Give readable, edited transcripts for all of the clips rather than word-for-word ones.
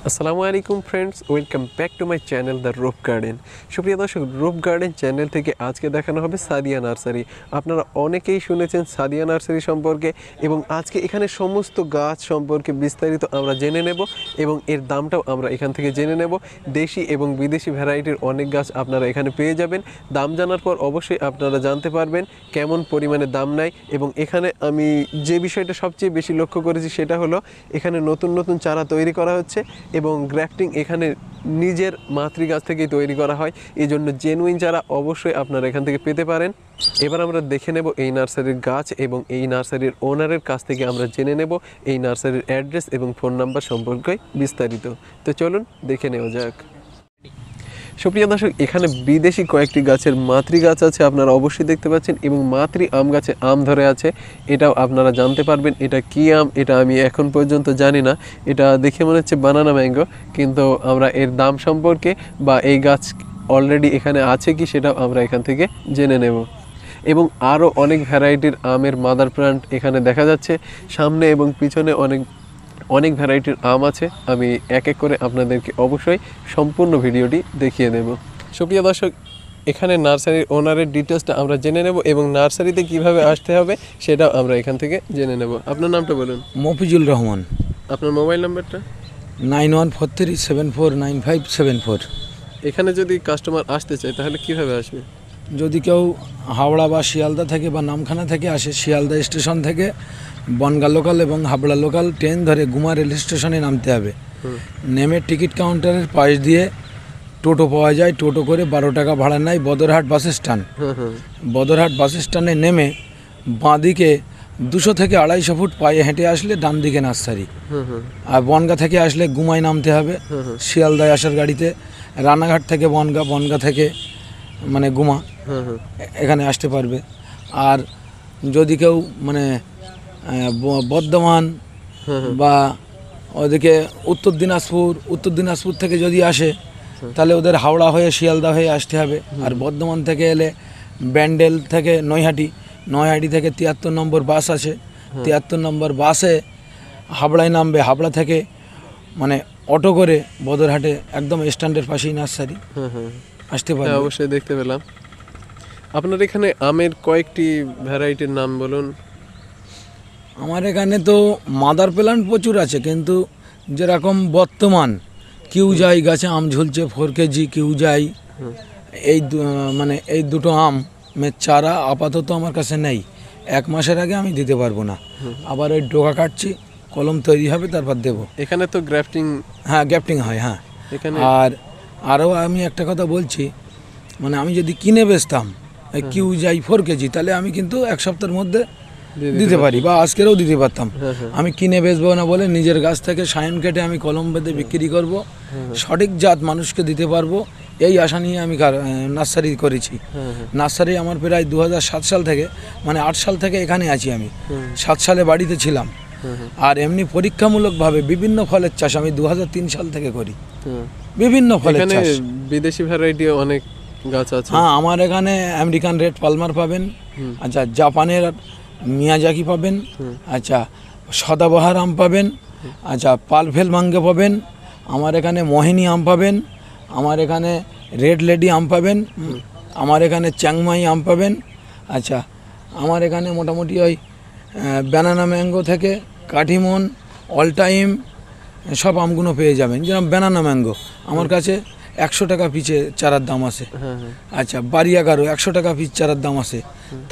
আসসালামু আলাইকুম friends, welcome back to my channel the রূপ গার্ডেন। সুপ্রিয় দর্শক, রূপ গার্ডেন চ্যানেল থেকে আজকে দেখানো হবে সাদিয়া নার্সারি। আপনারা অনেকেই শুনেছেন সাদিয়া নার্সারি সম্পর্কে এবং আজকে এখানে সমস্ত গাছ সম্পর্কে বিস্তারিত আমরা জেনে নেব এবং এর দামটাও আমরা এখান থেকে জেনে নেব। দেশি এবং বিদেশি ভ্যারাইটির অনেক গাছ আপনারা এখানে পেয়ে যাবেন। দাম জানার পর অবশ্যই আপনারা জানতে পারবেন কেমন পরিমাণে দাম নেয়। এবং এখানে আমি যে বিষয়টা সবচেয়ে বেশি লক্ষ্য করেছি সেটা হলো এখানে নতুন নতুন চারা তৈরি করা হচ্ছে এবং গ্রাফটিং এখানে নিজের মাতৃ গাছ থেকেই তৈরি করা হয়। এই জন্য জেনুইন চারা অবশ্যই আপনারা এখান থেকে পেতে পারেন। এবার আমরা দেখে নেব এই নার্সারির গাছ এবং এই নার্সারির ওনারের কাছ থেকে আমরা জেনে নেব এই নার্সারির অ্যাড্রেস এবং ফোন নাম্বার সম্পর্কে বিস্তারিত। তো চলুন দেখে নেওয়া যাক। সুপ্রিয় দর্শক, এখানে বিদেশি কয়েকটি গাছের মাতৃ গাছ আছে, আপনারা অবশ্যই দেখতে পাচ্ছেন, এবং মাতৃ আম গাছে আম ধরে আছে, এটাও আপনারা জানতে পারবেন। এটা কি আম এটা আমি এখন পর্যন্ত জানি না, এটা দেখে মনে হচ্ছে বানানা ম্যাঙ্গো, কিন্তু আমরা এর দাম সম্পর্কে বা এই গাছ অলরেডি এখানে আছে কি সেটাও আমরা এখান থেকে জেনে নেব। এবং আরও অনেক ভ্যারাইটির আমের মাদার প্লান্ট এখানে দেখা যাচ্ছে, সামনে এবং পিছনে অনেক ভ্যারাইটির আম আছে। আমি এক এক করে আপনাদেরকে অবশ্যই সম্পূর্ণ ভিডিওটি দেখিয়ে দেব। সুপ্রিয় দর্শক, এখানে নার্সারির ওনারের ডিটেলসটা আমরা জেনে নেব এবং নার্সারিতে কিভাবে আসতে হবে সেটাও আমরা এখান থেকে জেনে নেব। আপনার নামটা বলুন। মফিজুল রহমান। আপনার মোবাইল নাম্বারটা? 9143749574। এখানে যদি কাস্টমার আসতে চায় তাহলে কিভাবে আসবে? যদি কেউ হাওড়া বা শিয়ালদা থেকে বা নামখানা থেকে আসে, শিয়ালদা স্টেশন থেকে বনগাঁ লোকাল এবং হাবড়া লোকাল ট্রেন ধরে গুমা রেল স্টেশনে নামতে হবে। নেমে টিকিট কাউন্টারের পাশ দিয়ে টোটো পাওয়া যায়, টোটো করে 12 টাকা ভাড়া নেয় বদরহাট বাস স্ট্যান্ড। বদরহাট বাস স্ট্যান্ডে নেমে বাঁদিকে 200 থেকে 250 ফুট পায়ে হেঁটে আসলে ডান দিকে নার্সারি। আর বনগাঁ থেকে আসলে গুমায় নামতে হবে শিয়ালদায় আসার গাড়িতে। রানাঘাট থেকে বনগাঁ, বনগাঁ থেকে মানে গুমা, এখানে আসতে পারবে। আর যদি কেউ মানে বর্ধমান বা ওদিকে উত্তর দিনাজপুর থেকে যদি আসে তাহলে ওদের হাওড়া হয়ে শিয়ালদা হয়ে আসতে হবে। আর বর্ধমান থেকে এলে ব্যান্ডেল থেকে নৈহাটি থেকে 73 নম্বর বাস আছে, 73 নম্বর বাসে হাবড়ায় নামবে। হাবড়া থেকে মানে অটো করে বদরহাটে একদম স্ট্যান্ডের পাশেই নার্সারি আসতে পারে। অবশ্যই দেখতে পেলাম। আপনার এখানে আমের কয়েকটি ভ্যারাইটির নাম বলুন। আমার এখানে তো মাদার প্ল্যান্ট প্রচুর আছে, কিন্তু যেরকম বর্তমান কিউ যাই গাছে আম ঝুলছে 4 কেজি কিউ যাই, এই দুটো আমের চারা আপাতত আমার কাছে নেই। 1 মাসের আগে আমি দিতে পারবো না। আবার ওই ডোকা কাটছি, কলম তৈরি হবে, তারপর দেবো। এখানে তো গ্রাফটিং? হ্যাঁ, গ্রাফটিং হয়। হ্যাঁ, আর আরও আমি একটা কথা বলছি, মানে আমি যদি কিনে বেচতাম কিউ যাই 4 কেজি, তাহলে আমি কিন্তু 1 সপ্তাহের মধ্যে দিতে পারি বা আজকেরও দিতে পারতাম। আমি কিনে বেচবো না বলে নিজের গাছ থেকে সাইন কেটে আমি কলম বেঁধে বিক্রি করব, সঠিক জাত মানুষকে দিতে পারবো, এই আশা নিয়ে আমি নার্সারি করেছি। নার্সারি আমার প্রায় 2007 সাল থেকে, মানে 8 সাল থেকে এখানে আছি আমি। 7 সালে বাড়িতে ছিলাম। আর এমনি পরীক্ষামূলকভাবে বিভিন্ন ফলের চাষ আমি 2003 সাল থেকে করি। বিভিন্ন ফলের চাষ। বিদেশি ভ্যারাইটি অনেক গাছ আছে। হ্যাঁ, আমার এখানে আমেরিকান রেড পালমার পাবেন, আচ্ছা জাপানের মিয়াজাকি পাবেন, আচ্ছা সদাবাহার আম পাবেন, আচ্ছা পালভেল মাঙ্গে পাবেন, আমার এখানে মোহিনী আম পাবেন, আমার এখানে রেড লেডি আম পাবেন, আমার এখানে চ্যাংমাই আম পাবেন। আচ্ছা, আমার এখানে মোটামুটি ওই ব্যানানা ম্যাঙ্গো থেকে কাঠিমন অল টাইম সব আমগুলো পেয়ে যাবেন। যেরকম ব্যানানা ম্যাঙ্গো আমার কাছে 100 টাকা পিচে চারার দাম আছে। আচ্ছা, বাড়িয়াগারো 100 টাকা পিস চারার দাম আছে।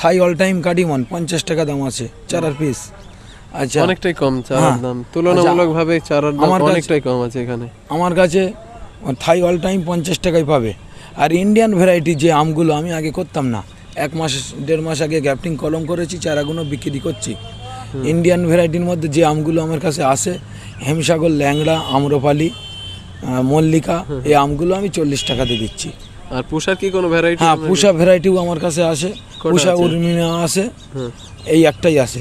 থাই অল টাইম কাটিমন 50 টাকা দাম আছে চারার পিস। আচ্ছা, অনেকটাই কম চারার দাম, তুলনামূলকভাবে চারার দাম অনেকটাই কম আছে এখানে। আমার কাছে থাই অল টাইম 50 টাকায় পাবে। আর ইন্ডিয়ান ভ্যারাইটি যে আমগুলো আমি আগে করতাম না, 1 মাস 1.5 মাস আগে গ্যাপটিং কলম করেছি, চারাগুলো বিক্রি করছি। ইন্ডিয়ান ভ্যারাইটির মধ্যে যে আমগুলো আমার কাছে আসে, হেমসাগর, ল্যাংড়া, আম্রপালি, মল্লিকা, এই আমগুলো আমি 40 টাকাতে দিচ্ছি। আর পুষার কি কোনো ভ্যারাইটি? হ্যাঁ, পুষা ভ্যারাইটিও আমার কাছে আসে, পুষা উর্মিনা আছে, এই একটাই আছে।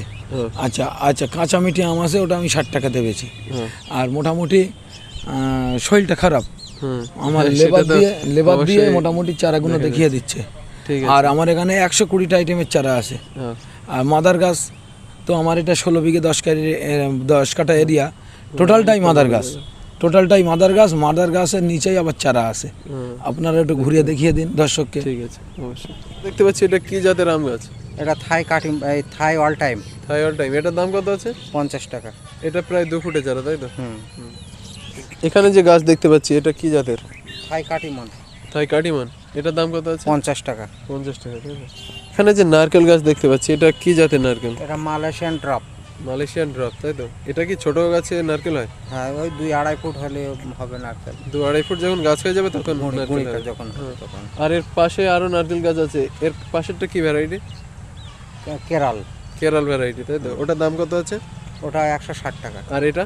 আচ্ছা কাঁচা মিঠি আম আছে, ওটা আমি 60 টাকাতে বেচি। আর মোটামুটি শরীরটা খারাপ, আমার লেবার দিয়ে মোটামুটি চারাগুলো দেখিয়ে দিচ্ছে। আর আমার এখানে 120টা আইটেমের চারা আছে। আর মাদার গাছ তো আমার এটা 16 বিঘে 10 কাঠা এরিয়া, টোটালটাই মাদার গাছ। টোটালটাই মাদার গাছের নিচেই আবার চারা আছে। আপনারা একটু ঘুরিয়ে দেখিয়ে দিন দর্শককে। ঠিক আছে, অবশ্যই। দেখতে পাচ্ছি এটা কি জাতের আম গাছ? এটা থাই কাটিং, এই থাই অল টাইম। থাই অল টাইম, এটার দাম কত আছে? 50 টাকা। এটা প্রায় 2 ফুটে চারা, তাই তো? হুম। এখানে যে গাছ দেখতে পাচ্ছি এটা কি জাতের? থাই কাটিমন। থাই কাটিমান, এটার দাম কত আছে? 50 টাকা। 50 টাকা, তাই তো? এখানে যে নারকেল গাছ দেখতে পাচ্ছি এটা কি জাতের নারকেল? এটা মালয়েশিয়ান ড্রপ। মালয়েশিয়ান ড্রপ, তাই তো? এটা কি ছোট গাছে নারকেল হয়? হ্যাঁ, ওই 2-2.5 ফুট হলে হবে নারকেল। 2-2.5 ফুট যখন গাছ হয়ে যাবে তখন নারকেল গুঁড়িটা হবে। যখন হবে তখন। আর এর পাশে আরো নারকেল গাছ আছে, এর পাশেরটা কি ভ্যারাইটি? কেরাল। কেরল ভ্যারাইটি, তাই তো? ওটার দাম কত আছে? ওটা 160 টাকা। আর এটা?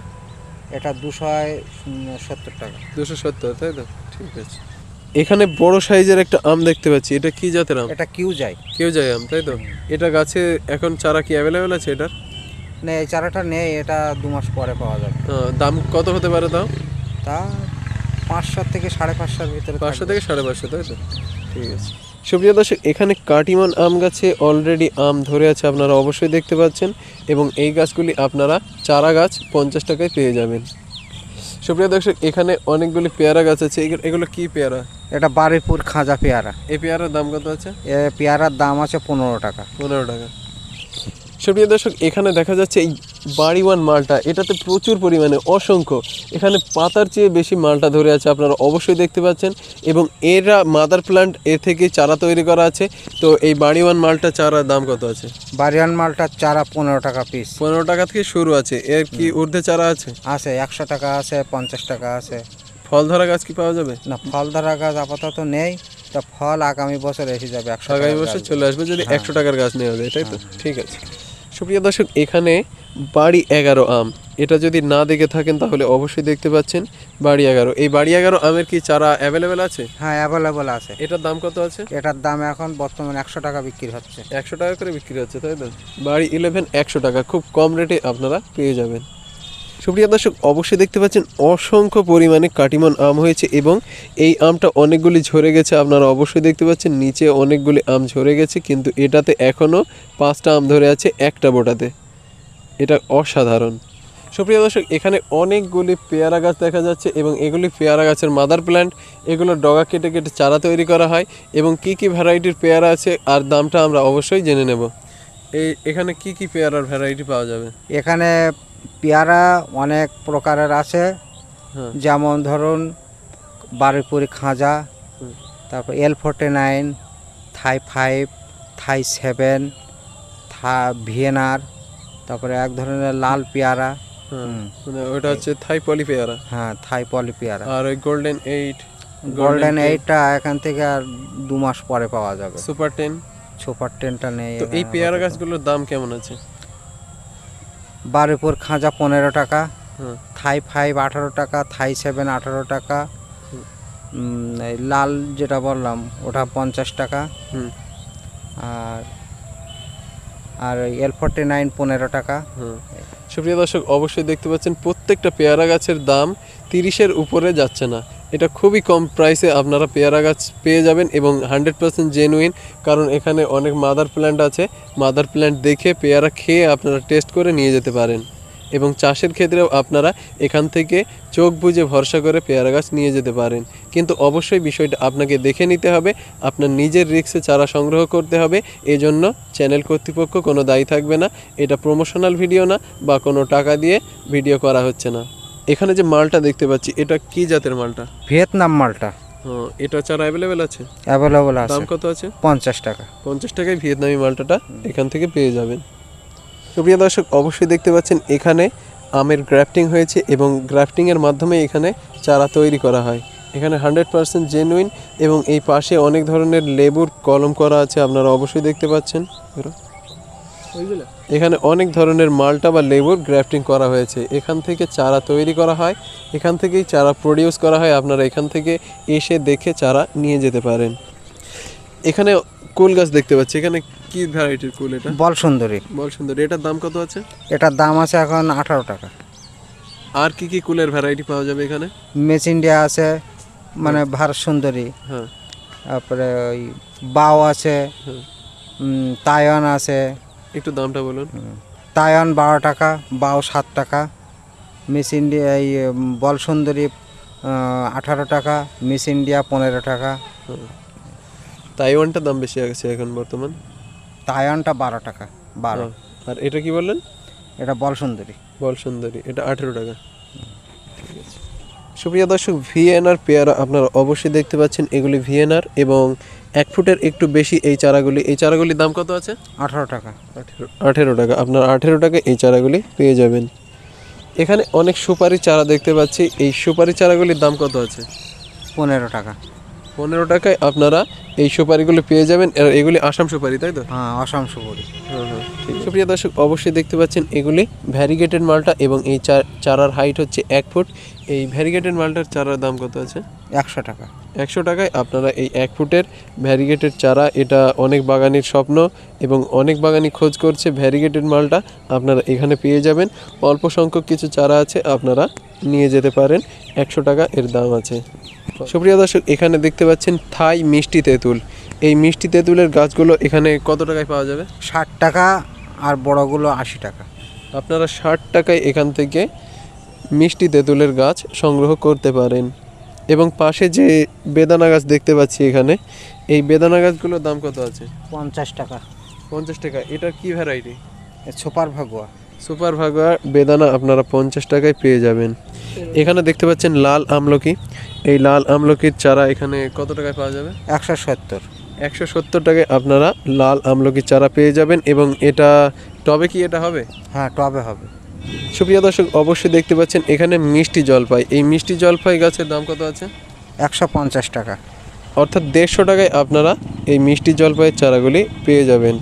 এটা 270 টাকা। 270, তাই তো? ঠিক আছে। এখানে বড় সাইজের একটা আম দেখতে পাচ্ছি, এটা কি জাতের আম? এটা কিউ যায়। কেউ যায় আম, তাই তো? এটা গাছে এখন চারা কি অ্যাভেলেবেল আছে এটার? না, এই চারাটা নেই, এটা 2 মাস পরে পাওয়া যাবে। দাম কত হতে পারে তাও? তা 500 থেকে 550 ভিতরে। 500 থেকে 550, তাই তো? ঠিক আছে। সুপ্রিয় দর্শক, এখানে কাটিমান আম গাছে অলরেডি আম ধরে আছে, আপনারা অবশ্যই দেখতে পাচ্ছেন, এবং এই গাছগুলি আপনারা চারা গাছ 50 টাকায় পেয়ে যাবেন। সুপ্রিয় দর্শক, এখানে অনেকগুলি পেয়ারা গাছ আছে, এগুলো কি পেয়ারা? এটা বারুইপুর খাজা পেয়ারা। এই পেয়ারার দাম কত আছে? এ পেয়ারার দাম আছে 15 টাকা। 15 টাকা। সুপ্রিয় দর্শক, এখানে দেখা যাচ্ছে এই বাড়িওয়ান মালটা, এটাতে প্রচুর পরিমাণে অসংখ্য, এখানে পাতার চেয়ে বেশি মালটা ধরে আছে, আপনারা অবশ্যই দেখতে পাচ্ছেন, এবং এরা মাদার প্ল্যান্ট এ থেকে চারা তৈরি করা আছে। তো এই বাড়িওয়ান মালটা চারার দাম কত আছে? বাড়িওয়ান মালটার চারা 15 টাকা পিস। 15 টাকা থেকে শুরু আছে। এর কি ঊর্ধ্বে চারা আছে? আছে 100 টাকা আছে, 50 টাকা আছে। ফল ধরা গাছ কি পাওয়া যাবে? না, ফল ধরা গাছ আপাতত নেই, তা ফল আগামী বছর এসে যাবে। 100 আগামী টাকার বছর গাছ। চলে আসবে যদি 100 টাকার গাছ নেওয়া যায়, তাই তো? ঠিক আছে। সুপ্রিয় দর্শক, এখানে বাড়ি 11 আম, এটা যদি না দেখে থাকেন তাহলে অবশ্যই দেখতে পাচ্ছেন বাড়ি 11। এই বাড়ি 11 আমের কি চারা অ্যাভেলেবেল আছে? হ্যাঁ, অ্যাভেলেবল আছে। এটার দাম কত আছে? এটার দাম এখন বর্তমানে 100 টাকা বিক্রি হচ্ছে। 100 টাকা করে বিক্রি হচ্ছে, তাই তো? বাড়ি 11 100 টাকা, খুব কম রেটে আপনারা পেয়ে যাবেন। সুপ্রিয় দর্শক, অবশ্যই দেখতে পাচ্ছেন অসংখ্য পরিমাণে কাটিমন আম হয়েছে, এবং এই আমটা অনেকগুলি ঝরে গেছে, আপনারা অবশ্যই দেখতে পাচ্ছেন নিচে অনেকগুলি আম ঝরে গেছে, কিন্তু এটাতে এখনও 5টা আম ধরে আছে একটা বোটাতে। এটা অসাধারণ। সুপ্রিয় দর্শক, এখানে অনেকগুলি পেয়ারা গাছ দেখা যাচ্ছে, এবং এগুলি পেয়ারা গাছের মাদার প্ল্যান্ট, এগুলো ডগা কেটে কেটে চারা তৈরি করা হয়, এবং কি কি ভ্যারাইটির পেয়ারা আছে আর দামটা আমরা অবশ্যই জেনে নেব। এখানে কি কি পেয়ারার ভ্যারাইটি পাওয়া যাবে? এখানে পেয়ারা অনেক প্রকারের আছে। হ্যাঁ। যেমন ধরুন বারুইপুরি খাজা, তারপর L49, থাই 5, থাই 7, ভিয়েনার, তারপরে এক ধরনের লাল পেয়ারা। মানে ওটা হচ্ছে থাই পলি পেয়ারা। হ্যাঁ, থাই পলি পেয়ারা। আর ওই গোল্ডেন 8, গোল্ডেন 8টা এখান থেকে আর 2 মাস পরে পাওয়া যাবে। সুপার 10। সুপার 10টা নেই। তো এই পেয়ারা গাছগুলোর দাম কেমন আছে? বারুইপুর খাজা 15 টাকা, হ্যাঁ। থাই 5 18 টাকা, থাই 7 18 টাকা, এই লাল যেটা বললাম ওটা 50 টাকা, আর আর L49 15 টাকা। সুপ্রিয় দর্শক, অবশ্যই দেখতে পাচ্ছেন প্রত্যেকটা পেয়ারা গাছের দাম 30-এর উপরে যাচ্ছে না। এটা খুবই কম প্রাইসে আপনারা পেয়ারা গাছ পেয়ে যাবেন, এবং 100% জেনুইন, কারণ এখানে অনেক মাদার প্ল্যান্ট আছে। মাদার প্ল্যান্ট দেখে পেয়ারা খেয়ে আপনারা টেস্ট করে নিয়ে যেতে পারেন, এবং চাষের ক্ষেত্রেও আপনারা এখান থেকে চোখ বুজে ভরসা করে পেয়ারা গাছ নিয়ে যেতে পারেন। কিন্তু অবশ্যই বিষয়টা আপনাকে দেখে নিতে হবে, আপনার নিজের রিস্কে চারা সংগ্রহ করতে হবে। এজন্য চ্যানেল কর্তৃপক্ষ কোনো দায়ী থাকবে না, এটা প্রমোশনাল ভিডিও না বা কোনো টাকা দিয়ে ভিডিও করা হচ্ছে না। এখানে যে মালটা দেখতে পাচ্ছি, এটা কি জাতের মালটা? ভিয়েতনাম মালটা। এটা চারা অ্যাভেলেবেল আছে? অ্যাভেলেবল আছে। দাম কত আছে? 50 টাকা। 50 টাকায় ভিয়েতনামি মালটাটা এখান থেকে পেয়ে যাবেন। সুপ্রিয় দর্শক, অবশ্যই দেখতে পাচ্ছেন এখানে আমের গ্রাফটিং হয়েছে, এবং গ্রাফটিংয়ের মাধ্যমে এখানে চারা তৈরি করা হয়। এখানে 100% জেনুইন, এবং এই পাশে অনেক ধরনের লেবুর কলম করা আছে, আপনারা অবশ্যই দেখতে পাচ্ছেন। এখানে অনেক ধরনের মালটা বা লেবুর গ্রাফটিং করা হয়েছে, এখান থেকে চারা তৈরি করা হয়, এখান থেকেই চারা প্রডিউস করা হয়। আপনারা এখান থেকে এসে দেখে চারা নিয়ে যেতে পারেন। এখানে কুল গাছ দেখতে পাচ্ছি, এখানে কি ভ্যারাইটির কুল? এটা বল সুন্দরী। বল সুন্দরী। এটার দাম কত আছে? এটার দাম আছে এখন 18 টাকা। আর কি কি কুলের ভ্যারাইটি পাওয়া যাবে এখানে? মেচ ইন্ডিয়া আছে, মানে ভারত সুন্দরী, হ্যাঁ। তারপরে ওই বাও আছে, তাইওয়ান আছে। একটু দামটা বলুন। তাইওয়ান 12 টাকা, বাও 7 টাকা। মিস ইন্ডিয়া এই বল সুন্দরী 18 টাকা, মিস ইন্ডিয়া 15 টাকা, তাইওয়ানটা দাম বেশি আছে এখন বর্তমান। তাইওয়ানটা 12 টাকা 12। আর এটা কি বললেন? এটা বল সুন্দরী। বল সুন্দরী এটা 18 টাকা। ঠিক আছে। সুপ্রিয় দর্শক, ভিএনআর পেয়ারা আপনারা অবশ্যই দেখতে পাচ্ছেন, এগুলি ভিএনআর এবং 1 ফুটের একটু বেশি এই চারাগুলির দাম কত আছে? 18 টাকা। 18 টাকা। আপনার 18 টাকায় এই চারাগুলি পেয়ে যাবেন। এখানে অনেক সুপারি চারা দেখতে পাচ্ছি, এই সুপারি চারাগুলির দাম কত আছে? 15 টাকা। 15 টাকায় আপনারা এই সুপারিগুলো পেয়ে যাবেন। আর এগুলি আসাম সুপারি, তাই তো? হ্যাঁ, আসাম সুপারি। ঠিক। সুপ্রিয় দর্শক, অবশ্যই দেখতে পাচ্ছেন এগুলি ভ্যারিগেটেড মালটা এবং এই চারার হাইট হচ্ছে 1 ফুট। এই ভ্যারিগেটেড মালটার চারার দাম কত আছে? 100 টাকা। 100 টাকায় আপনারা এই 1 ফুটের ভ্যারিগেটেড চারা, এটা অনেক বাগানির স্বপ্ন এবং অনেক বাগানি খোঁজ করছে ভ্যারিগেটেড মালটা, আপনারা এখানে পেয়ে যাবেন। অল্প সংখ্যক কিছু চারা আছে, আপনারা নিয়ে যেতে পারেন। 100 টাকা এর দাম আছে। সুপ্রিয় দর্শক, এখানে দেখতে পাচ্ছেন থাই মিষ্টি তেঁতুল। এই মিষ্টি তেঁতুলের গাছগুলো এখানে কত টাকায় পাওয়া যাবে? 60 টাকা, আর বড়গুলো 80 টাকা। আপনারা 60 টাকায় এখান থেকে মিষ্টি তেঁতুলের গাছ সংগ্রহ করতে পারেন। এবং পাশে যে বেদানা গাছ দেখতে পাচ্ছি এখানে, এই বেদানা গাছগুলোর দাম কত আছে? 50 টাকা। 50 টাকা। এটা কি ভ্যারাইটি? সুপার ভাগুয়া। সুপার ভাগোয়া বেদানা আপনারা 50 টাকায় পেয়ে যাবেন। এখানে দেখতে পাচ্ছেন লাল আমলকি। এই লাল আমলকির চারা এখানে কত টাকায় পাওয়া যাবে? 170। 170 টাকায় আপনারা লাল আমলকির চারা পেয়ে যাবেন। এবং এটা টবে কি এটা হবে? হ্যাঁ, টবে হবে। সুপ্রিয় দর্শক, অবশ্যই দেখতে পাচ্ছেন এখানে মিষ্টি জলপাই। এই মিষ্টি জলপাই গাছের দাম কত আছে? 150 টাকা। অর্থাৎ 150 টাকায় আপনারা এই মিষ্টি জলপাইয়ের চারাগুলি পেয়ে যাবেন।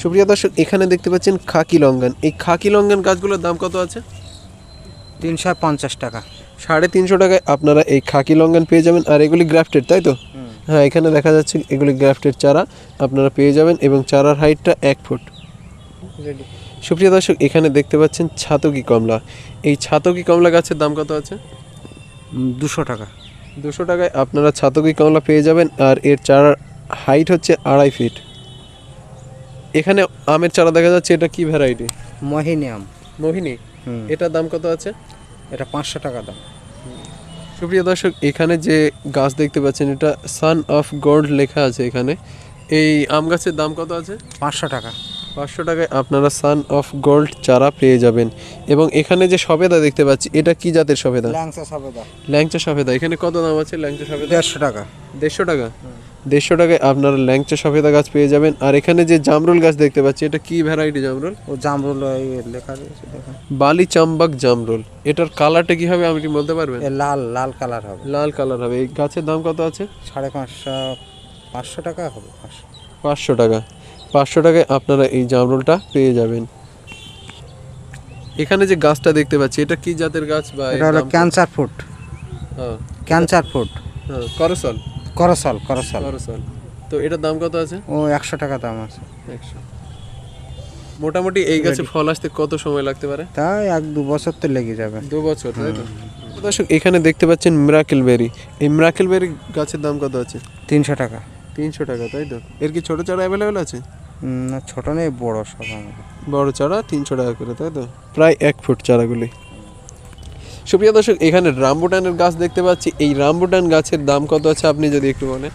সুপ্রিয় দর্শক, এখানে দেখতে পাচ্ছেন খাকি লঙ্ঘন। এই খাকি লঙ্ঘন গাছগুলোর দাম কত আছে? 350 টাকা। 350 টাকায় আপনারা এই খাকি লঙ্ঘন পেয়ে যাবেন। আর এগুলি গ্রাফটেড, তাই তো? হ্যাঁ, এখানে দেখা যাচ্ছে এগুলি গ্রাফটেড চারা আপনারা পেয়ে যাবেন এবং চারার হাইটটা 1 ফুট। সুপ্রিয় দর্শক, এখানে দেখতে পাচ্ছেন ছাতকি কমলা। এই ছাতকি কমলা গাছের দাম কত আছে? 200 টাকা। 200 টাকায় আপনারা ছাতকি কমলা পেয়ে যাবেন। আর এর চারার হাইট হচ্ছে 2.5 ফিট। এখানে আমের চারা দেখা যাচ্ছে, এটা কি ভ্যারাইটি? মোহিনী আম। মোহিনী। এটার দাম কত আছে? এটা 500 টাকা দাম। সুপ্রিয় দর্শক, এখানে যে গাছ দেখতে পাচ্ছেন, এটা সান অফ গোল্ড লেখা আছে এখানে। এই আম গাছের দাম কত আছে? 500 টাকা। 500 টাকায় আপনারা সান অফ গোল্ড চারা পেয়ে যাবেন। এবং এখানে যে সবেদা দেখতে পাচ্ছি, এটা কি জাতের সবেদা? ল্যাংচা সবেদা। ল্যাংচা সবেদা। এখানে কত দাম আছে ল্যাংচা সবেদা? 150 টাকা। 150 টাকা। 150 টাকায় আপনারা ল্যাংচা সফেদা গাছ পেয়ে যাবেন। আর এখানে যে জামরুল গাছ দেখতে পাচ্ছি, এটা কি ভ্যারাইটি জামরুল? ও জামরুল লেখা রয়েছে দেখুন। বালি চাম্বাক জামরুল। এটার কালারটা কি হবে আপনি বলতে পারবেন? লাল লাল কালার হবে। লাল কালার হবে। এই গাছের দাম কত আছে? 550 টাকা হবে। 500 টাকা। 500 টাকায় আপনারা এই জামরুলটা পেয়ে যাবেন। এখানে যে গাছটা দেখতে পাচ্ছি, এটা কি জাতের গাছ? বা এটা হলো ক্যান্সার ফুড। হ্যাঁ, ক্যান্সার ফুড। হ্যাঁ, করসল। করসল করসল। করসল। তো এটার দাম কত আছে? ও 100 টাকা দাম আছে। 100। মোটামুটি এই গাছে ফল আসতে কত সময় লাগতে পারে? তাই 1-2 বছর তো লেগে যাবে। 2 বছর, তাই তো? দর্শক, এখানে দেখতে পাচ্ছেন মিরাকেল বেরি। এই মিরাকেল বেরি গাছের দাম কত আছে? 300 টাকা। 300 টাকা, তাই তো? এর কি ছোট চারা অ্যাভেলেবেল আছে? না, ছোট নেই, বড় সব আমাদের। বড় চারা 300 টাকা করে, তাই তো? প্রায় 1 ফুট চারাগুলি। সুপ্রিয় দর্শক, এখানে রামবুটানের গাছ দেখতে পাচ্ছি। এই রামবুটান গাছের দাম কত আছে আপনি যদি একটু বলেন?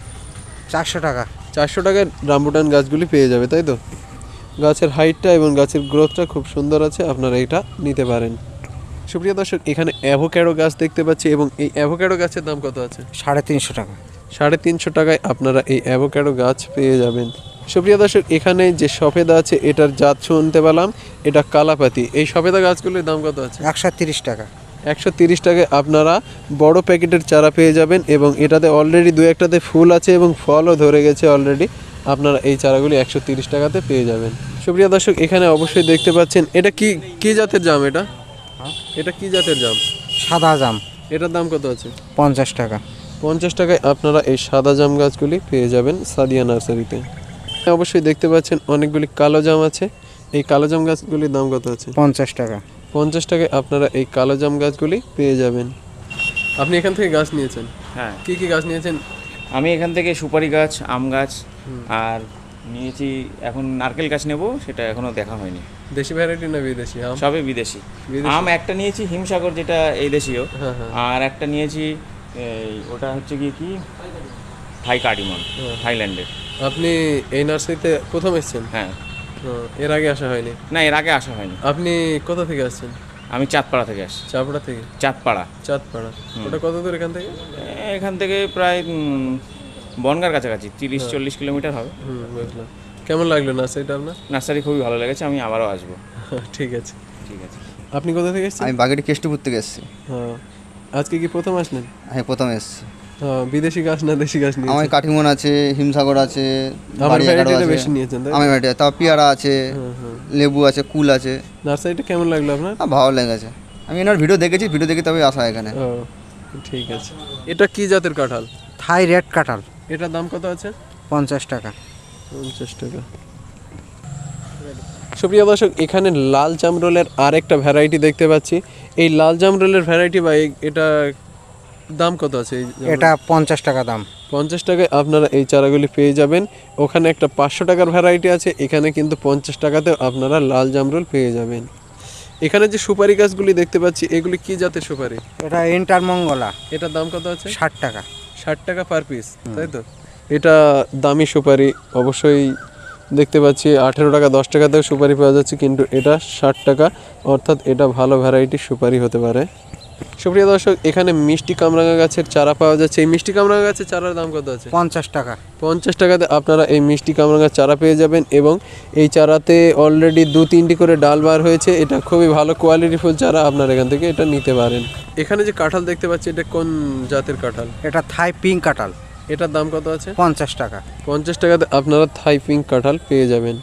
400 টাকা। 400 টাকায় রামবুটান গাছগুলি পেয়ে যাবে, তাই তো? গাছের হাইটটা এবং গাছের গ্রোথটা খুব সুন্দর আছে, আপনারা এটা নিতে পারেন। সুপ্রিয় দর্শক, এখানে অ্যাভোক্যাডো গাছ দেখতে পাচ্ছি এবং এই অ্যাভোক্যাডো গাছের দাম কত আছে? 350 টাকা। 350 টাকায় আপনারা এই অ্যাভোক্যাডো গাছ পেয়ে যাবেন। সুপ্রিয় দর্শক, এখানে যে সফেদা আছে এটার জাত শুনতে পেলাম, এটা কালাপাতি। এই সফেদা গাছগুলির দাম কত আছে? 130 টাকা। 130 টাকায় আপনারা বড় প্যাকেটের চারা পেয়ে যাবেন এবং এটাতে অলরেডি 2-1টাতে ফুল আছে এবং ফলও ধরে গেছে অলরেডি। আপনারা এই চারাগুলি 130 টাকাতে পেয়ে যাবেন। সুপ্রিয় দর্শক, এখানে অবশ্যই দেখতে পাচ্ছেন, এটা কি জাতের জাম? এটা কি জাতের জাম? সাদা জাম। এটার দাম কত আছে? 50 টাকা। 50 টাকায় আপনারা এই সাদা জাম গাছগুলি পেয়ে যাবেন সাদিয়া নার্সারিতে। অবশ্যই দেখতে পাচ্ছেন অনেকগুলি কালো জাম আছে। এই কালো জাম গাছগুলির দাম কত আছে? 50 টাকা। 50 টাকায় আপনারা এই কালো জাম গাছগুলি পেয়ে যাবেন। আপনি এখান থেকে গাছ নিয়েছেন? হ্যাঁ, কি গাছ নিয়েছেন? আমি এখান থেকে সুপারি গাছ, আম গাছ আর নিয়েছি। এখন নারকেল গাছ নেব, সেটা এখনও দেখা হয়নি। দেশি ভ্যারাইটি না বিদেশি আম? সবই বিদেশি। আম একটা নিয়েছি হিমসাগর, যেটা এই দেশীয়, আর একটা নিয়েছি ওটা হচ্ছে কি থাই কার্ডিমন, থাইল্যান্ডের। আপনি এই নার্সারিতে প্রথম এসেছেন? হ্যাঁ। এর আগে আসা হয়নি? না, এর আগে আসা হয়নি। আপনি কোথা থেকে আসছেন? আমি চাঁদপাড়া থেকে আসছি। চাপড়া থেকে? চাঁদপাড়া। ওটা কত দূর এখান থেকে? এখান থেকে প্রায় বনগাঁর কাছাকাছি 30-40 কিলোমিটার হবে। বুঝলাম। কেমন লাগলো নার্সারিটা আপনার? নার্সারি খুবই ভালো লেগেছে, আমি আবারও আসবো। ঠিক আছে। ঠিক আছে। আপনি কোথা থেকে এসেছেন? আমি বাগেরহাট কেষ্টপুর থেকে এসেছি। আজকে কি প্রথম আসলেন? হ্যাঁ, প্রথম এসেছি। বিদেশি গাছ না দেশি গাছ নিয়েছেন? আমার কাটিমন আছে, হিমসাগর আছে, আমার বাড়ি 11 ভ্যারাইটিটা আছে। বেশি নিয়েছেন তাই? আমার ভ্যারাইটি, তাও পেয়ারা আছে, লেবু আছে, কুল আছে। নার্সারিটা কেমন লাগলো আপনার? ভালো লেগেছে। আমি এনার ভিডিও দেখেছি, ভিডিও দেখে তবে আসা এখানে। ঠিক আছে। এটা কি জাতের কাঁঠাল? থাই রেড কাঁঠাল। এটার দাম কত আছে? 50 টাকা। 50 টাকা। সুপ্রিয় দর্শক, এখানে লাল জামরুলের আরেকটা ভ্যারাইটি দেখতে পাচ্ছি। এই লাল জামরুলের ভ্যারাইটি বা এটা দাম কত আছে? এটা 50 টাকা দাম। 50 টাকায় আপনারা এই চারাগুলি পেয়ে যাবেন। ওখানে একটা 500 টাকার ভ্যারাইটি আছে, এখানে কিন্তু 50 টাকাতে আপনারা লাল জামরুল পেয়ে যাবেন। এখানে যে সুপারি গাছগুলি দেখতে পাচ্ছি, এগুলি কি জাতের সুপারি? এটা ইন্টারমঙ্গলা। এটার দাম কত আছে? 60 টাকা। 60 টাকা পার পিস, তাই তো? এটা দামি সুপারি, অবশ্যই দেখতে পাচ্ছি 18 টাকা 10 টাকাতেও সুপারি পাওয়া যাচ্ছে, কিন্তু এটা 60 টাকা, অর্থাৎ এটা ভালো ভ্যারাইটির সুপারি হতে পারে। সুপ্রিয় দর্শক, এখানে মিষ্টি কামরাঙা গাছের চারা পাওয়া যাচ্ছে। এই মিষ্টি কামরাঙা গাছের চারার দাম কত আছে? 50 টাকা। 50 টাকাতে আপনারা এই মিষ্টি কামরাঙার চারা পেয়ে যাবেন, এবং এই চারাতে অলরেডি 2-3টি করে ডাল বার হয়েছে। এটা খুবই ভালো কোয়ালিটিফুল চারা, আপনারা এখান থেকে এটা নিতে পারেন। এখানে যে কাঁঠাল দেখতে পাচ্ছি, এটা কোন জাতের কাঁঠাল? এটা থাই পিঙ্ক কাঁঠাল। এটার দাম কত আছে? 50 টাকা। 50 টাকাতে আপনারা থাই পিঙ্ক কাঁঠাল পেয়ে যাবেন।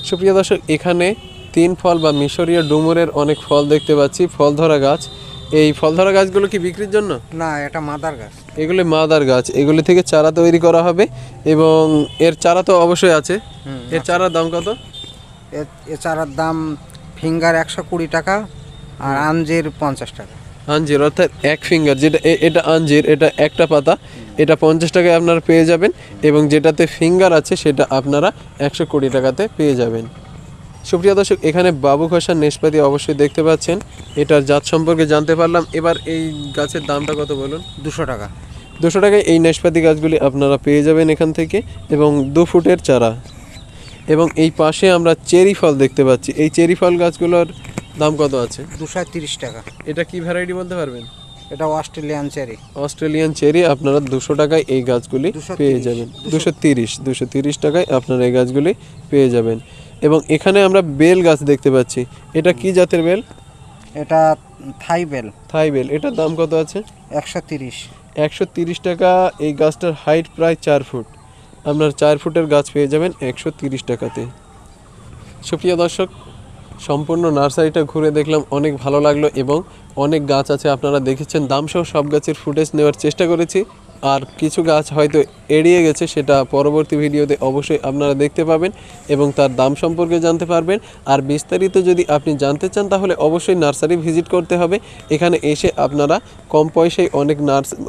সুপ্রিয় দর্শক, এখানে 3 ফল বা মিশরীয় ডুমুরের অনেক ফল দেখতে পাচ্ছি, ফল ধরা গাছ। এই ফল ধরা গাছগুলো কি বিক্রির জন্য? না, এটা মাদার গাছ। এগুলি মাদার গাছ, এগুলি থেকে চারা তৈরি করা হবে, এবং এর চারা তো অবশ্যই আছে। এর চারার দাম কত? এ চারার দাম ফিঙ্গার 120 টাকা, আর আঞ্জির 50 টাকা। আঞ্জির অর্থাৎ এক ফিঙ্গার, যেটা এটা আঞ্জির, এটা একটা পাতা, এটা 50 টাকায় আপনারা পেয়ে যাবেন, এবং যেটাতে ফিঙ্গার আছে সেটা আপনারা 120 টাকাতে পেয়ে যাবেন। সুপ্রিয় দর্শক, এখানে বাবু খসার নেশপাতি অবশ্যই দেখতে পাচ্ছেন। এটার জাত সম্পর্কে জানতে পারলাম। এবার এই গাছের দামটা কত বলুন? 200 টাকা। 200 টাকায় এই নেশপাতি গাছগুলি আপনারা পেয়ে যাবেন এখান থেকে, এবং 2 ফুটের চারা। এবং এই পাশে আমরা চেরি ফল দেখতে পাচ্ছি। এই চেরি ফল গাছগুলোর দাম কত আছে? 230 টাকা। এটা কি ভ্যারাইটি বলতে পারবেন? এটা অস্ট্রেলিয়ান চেরি। অস্ট্রেলিয়ান চেরি আপনারা 200 টাকায় এই গাছগুলি পেয়ে যাবেন। 230 টাকায় আপনারা এই গাছগুলি পেয়ে যাবেন। এবং এখানে আমরা বেল গাছ দেখতে পাচ্ছি। এটা কি জাতের বেল? এটা থাই বেল। থাই বেল। এটার দাম কত আছে? 130। 130 টাকা। এই গাছটার হাইট প্রায় 4 ফুট। আপনার 4 ফুটের গাছ পেয়ে যাবেন 130 টাকাতে। সুপ্রিয় দর্শক, সম্পূর্ণ নার্সারিটা ঘুরে দেখলাম, অনেক ভালো লাগলো, এবং অনেক গাছ আছে আপনারা দেখেছেন। দামসহ সব গাছের ফুটেজ নেওয়ার চেষ্টা করেছি, আর কিছু গাছ হয়তো এড়িয়ে গেছে, সেটা পরবর্তী ভিডিওতে অবশ্যই আপনারা দেখতে পাবেন এবং তার দাম সম্পর্কে জানতে পারবেন। আর বিস্তারিত যদি আপনি জানতে চান, তাহলে অবশ্যই নার্সারি ভিজিট করতে হবে। এখানে এসে আপনারা কম পয়সায়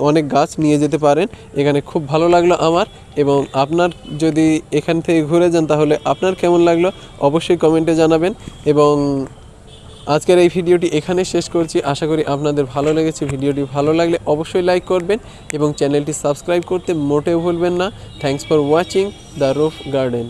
অনেক গাছ নিয়ে যেতে পারেন। এখানে খুব ভালো লাগলো আমার, এবং আপনার যদি এখান থেকে ঘুরে যান তাহলে আপনার কেমন লাগলো অবশ্যই কমেন্টে জানাবেন। এবং আজকের এই ভিডিওটি এখানে শেষ করছি। আশা করি আপনাদের ভালো লেগেছে। ভিডিওটি ভালো লাগলে অবশ্যই লাইক করবেন এবং চ্যানেলটি সাবস্ক্রাইব করতে মোটেও ভুলবেন না। Thanks for watching the roof garden.